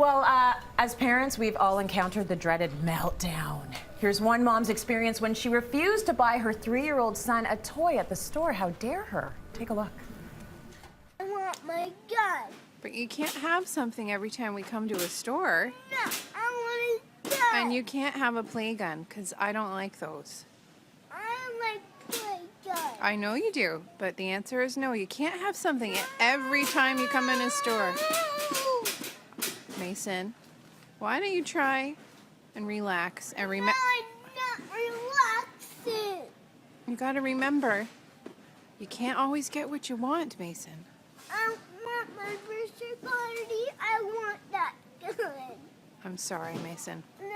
Well, as parents, we've all encountered the dreaded meltdown. Here's one mom's experience when she refused to buy her 3-year-old son a toy at the store. How dare her? Take a look. I want my gun. But you can't have something every time we come to a store. No, I want a gun. And you can't have a play gun, because I don't like those. I like play gun. I know you do, but the answer is no. You can't have something every time you come in a store. Mason, why don't you try and relax and remember? I'm not relaxing. You got to remember, you can't always get what you want, Mason. I want my birthday party. I want that gun. I'm sorry, Mason. No.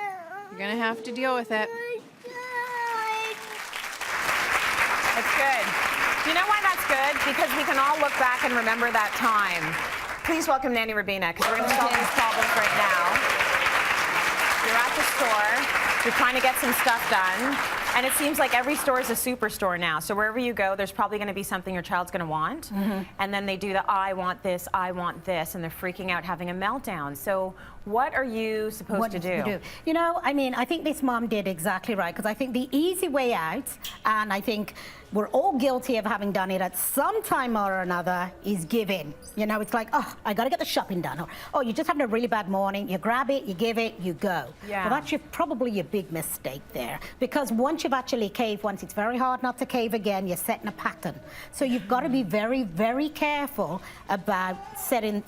You're gonna have to deal with it. My gun. That's good. You know why that's good? Because we can all look back and remember that time. Please welcome Nanny Robina, because we're going to solve these problems right now. You're at the store, you're trying to get some stuff done, and it seems like every store is a superstore now. So wherever you go, there's probably going to be something your child's going to want, and then they do the I want this, and they're freaking out, having a meltdown. So what are you supposed to do? You know, I mean, I think this mom did exactly right, because I think the easy way out, and I think we're all guilty of having done it at some time or another, is give in. You know, it's like, oh, I got to get the shopping done. Or, oh, you're just having a really bad morning. You grab it, you give it, you go. Yeah. Well, that's probably your big mistake there. Because once you've actually caved once, it's very hard not to cave again. You're setting a pattern. So you've got to be very, very careful about setting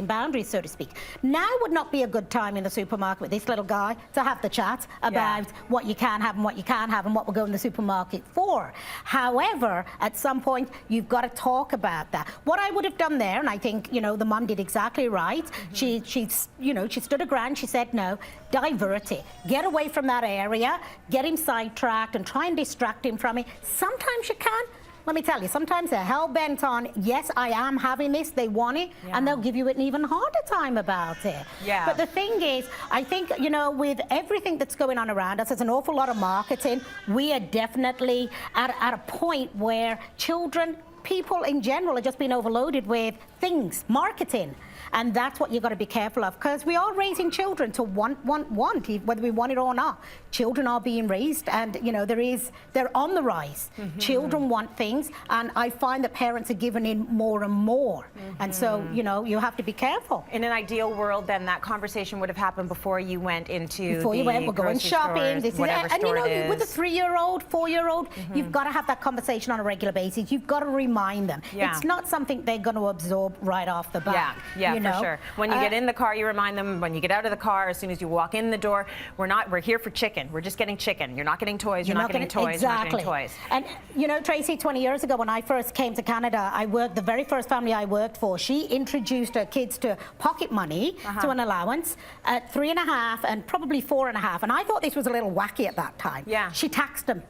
boundaries, so to speak. Now would not be a good time in the supermarket with this little guy to have the chat about what you can have and what you can't have and what we're going to the supermarket for. However, at some point, you've got to talk about that. What I would have done there, and I think, you know, the mum did exactly right. She stood her ground. She said, no, divert it. Get away from that area, get him sidetracked and try and distract him from it. Sometimes you can. Let me tell you, sometimes they're hell-bent on, yes, I am having this, they want it, and they'll give you an even harder time about it. Yeah. But the thing is, I think, you know, with everything that's going on around us, there's an awful lot of marketing. We are definitely at a point where children, people in general, are just being overloaded with things, marketing. And that's what you've got to be careful of, because we are raising children to want, whether we want it or not. Children are being raised, and, you know, they're on the rise. Children want things, and I find that parents are giving in more and more. And so, you know, you have to be careful. In an ideal world, then, that conversation would have happened before you went into we're going shopping, stores, whatever and store you know, it is. with a 3-year-old, 4-year-old, you've got to have that conversation on a regular basis. You've got to remind them. It's not something they're going to absorb right off the bat. Yeah, for sure. When you get in the car, you remind them. When you get out of the car, as soon as you walk in the door, we're here for chicken. We're just getting chicken. You're not getting toys. You're not getting toys. Exactly. You're not getting toys. And you know, Tracy, 20 years ago when I first came to Canada, the very first family I worked for, she introduced her kids to pocket money, to an allowance at 3.5 and probably 4.5. And I thought this was a little wacky at that time. Yeah. She taxed them.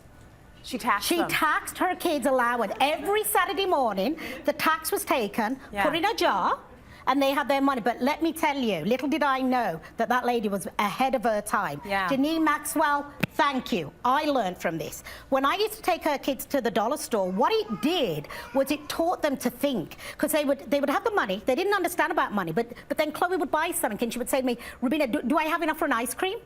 She taxed her kids' allowance. Every Saturday morning, the tax was taken, put in a jar, and they had their money. But let me tell you, little did I know that that lady was ahead of her time. Janine Maxwell, thank you. I learned from this. When I used to take her kids to the dollar store, what it did was it taught them to think, because they would have the money. They didn't understand about money, but then Chloe would buy something, and she would say to me, Robina, do I have enough for an ice cream?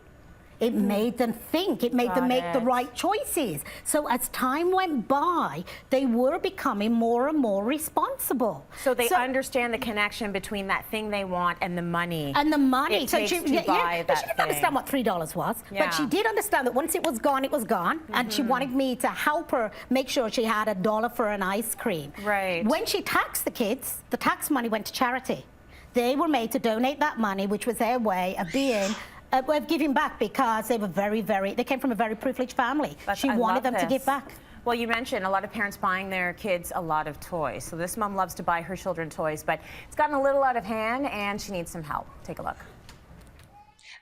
It made them think. It made them make the right choices. So as time went by, they were becoming more and more responsible. So they understand the connection between that thing they want and the money. And the money. It takes to buy that she didn't understand what $3 was, but she did understand that once it was gone, it was gone. And she wanted me to help her make sure she had $1 for an ice cream. Right. When she taxed the kids, the tax money went to charity. They were made to donate that money, which was their way of being of giving back, because they were they came from a very privileged family. She wanted them to give back. Well, you mentioned a lot of parents buying their kids a lot of toys. So this mom loves to buy her children toys, but it's gotten a little out of hand and she needs some help. Take a look.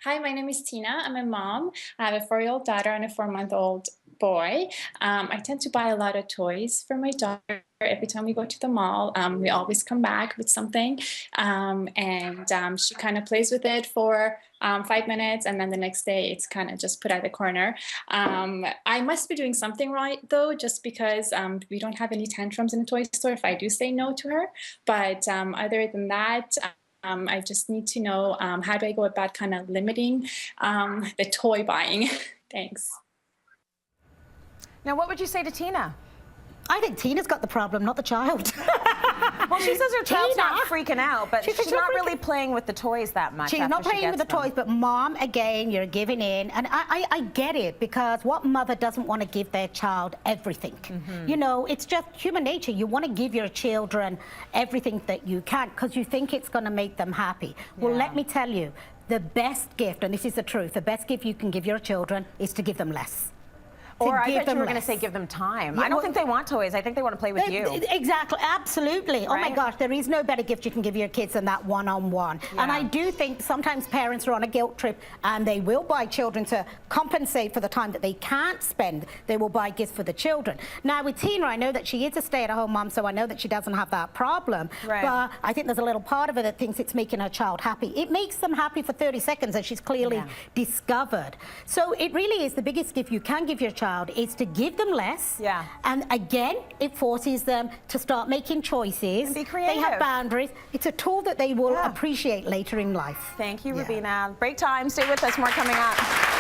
Hi, my name is Tina. I'm a mom. I have a 4-year-old daughter and a 4-month-old boy. I tend to buy a lot of toys for my daughter. Every time we go to the mall, we always come back with something, and she kind of plays with it for 5 minutes, and then the next day it's kind of just put at the corner. I must be doing something right, though, just because we don't have any tantrums in the toy store if I do say no to her. But other than that, I just need to know how do I go about kind of limiting the toy buying. Thanks. Now, what would you say to Tina? I think Tina's got the problem, not the child. Well, she says her child's Tina, not freaking out, but she's not freaking- really playing with the toys that much. She's after not she playing with the gets them. toys, but Mom, again, you're giving in. And I get it, because what mother doesn't want to give their child everything? You know, it's just human nature. You want to give your children everything that you can, because you think it's going to make them happy. Well, Yeah. let me tell you, the best gift, and this is the truth, the best gift you can give your children is to give them less. Or I give bet you them were going to less. say give them time. Yeah, I don't well- think they want toys. I think they want to play with you. Exactly, absolutely. Oh my Right? gosh, there is no better gift you can give your kids than that one-on-one. And Yeah. I do think sometimes parents are on a guilt trip and they will buy children to compensate for the time that they can't spend. They will buy gifts for the children. Now with Tina, I know that she is a stay-at-home mom, so I know that she doesn't have that problem. Right. But I think there's a little part of her that thinks it's making her child happy. It makes them happy for 30 seconds, as she's clearly Yeah. discovered. So it really is the biggest gift you can give your child is to give them less. Yeah. And again, it forces them to start making choices. And be They creative. have boundaries. It's a tool that they will Yeah. appreciate later in life. Thank you, Yeah. Robina. Break time. Stay with us. More coming up.